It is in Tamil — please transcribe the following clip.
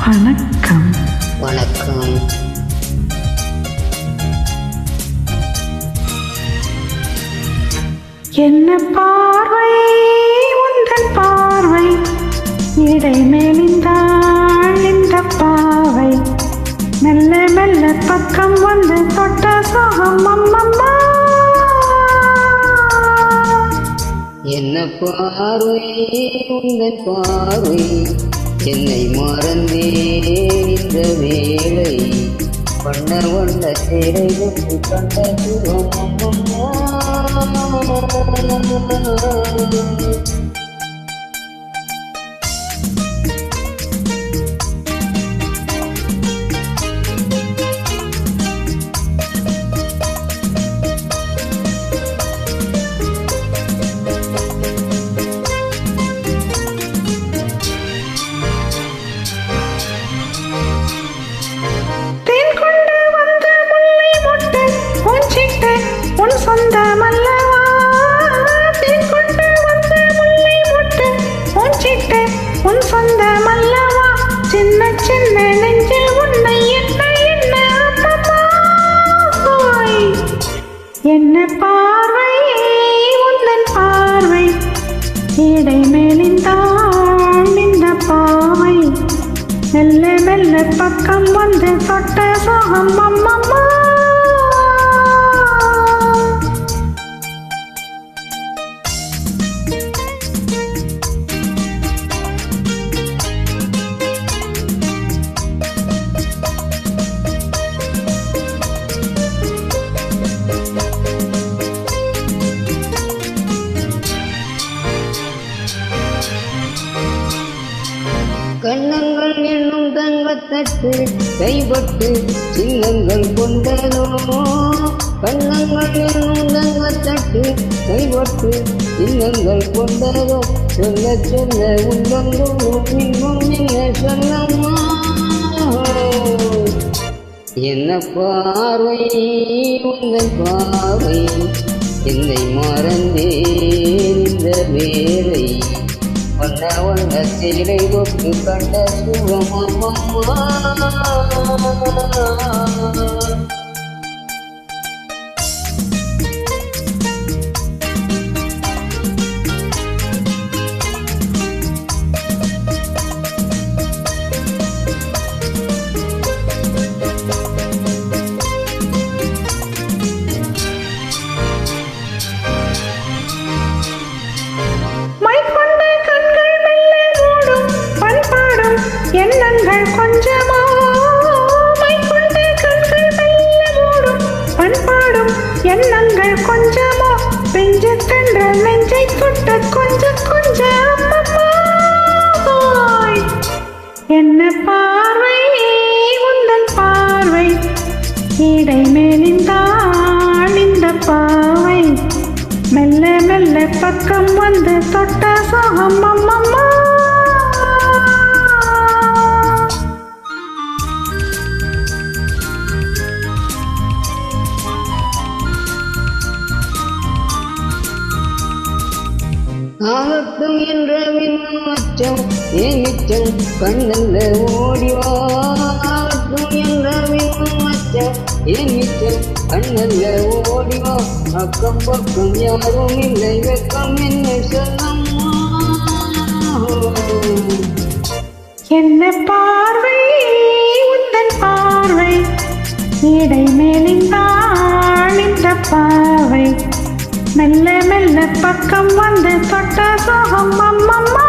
வணக்கம். வணக்கம். என்ன பார்வை உந்தன் பார்வை, இடை மேலிந்தாள் இந்த பாவை, மெல்ல மெல்ல பக்கம் வந்து தொட்ட சோகம் அம்மம்மா. என்ன பார்வை உந்தன் பார்வை, என்னை மறந்தேன் இந்த வேளை, வண்ண வண்ண தேரை வெற்றி கண்ட சுகம் சொந்தமல்லவா தேன் கொண்டு வந்த முல்லை மொட்டு, பூஞ்சிட்டு உன் சொந்தமல்லவா, சின்ன சின்ன நெஞ்சில் உன்னை என்ன என்ன அம்மம்மாய். என்ன பார்வை உந்தன் பார்வை, இடை மேலிந்தாள் இந்த பாவை, மெல்ல மெல்ல பக்கம் வந்து தொட்ட சோகம் அம்மம்மா. கண்ணங்கள் என்னும் தங்கத்தட்டு கைப்பட்டு சின்னங்கள் கொண்டனோ, கண்ணங்கள் என்னும் தங்கத்தட்டு கைப்பட்டு சின்னங்கள் கொண்டதோ, சொல்ல சொல்ல உள்ளங்களும் இன்னும் என்ன சொல்லம்மா. என்ன பார்வை உங்கள் பார்வை, என்னை மறந்தேன் இந்த வேலை, வண்ண வண்ண சேலை கொண்டு கண்ட சுகமம்மா. எண்ணங்கள் கொஞ்சமோ மைக்கொண்ட கண்கள் மெல்ல மூடும், பண்பாடும் எண்ணங்கள் கொஞ்சமோ, பெஞ்சு தன்ற நெஞ்சை தொட்ட கொஞ்ச கொஞ்ச அம்மம்மாய். என்ன பார்வை உந்தன் பார்வை, இடை மேலிந்தாள் இந்த பாவை, மெல்ல மெல்ல பக்கம் வந்து தொட்ட சோகம் அம்மம்மா. ஆகட்டும் என்ற விண்ணச்சம் ஏமிச்சம் கண்ணல்ல ஓடிவா, ஆகட்டும் என்ற விண்ணச்சம் ஏமிச்சம் கண்ணல்ல ஓடிவா, அக்கம் பக்கம் யாரும் இல்லை வெக்கம் என்ன சொல்லம்மா. என்ன பார்வை உந்தன் பார்வை, இடை மேலிந்தாள் இந்த பாவை, மெல்ல மெல்ல பக்கம் வந்து தொட்ட சோகம் அம்மம்மா.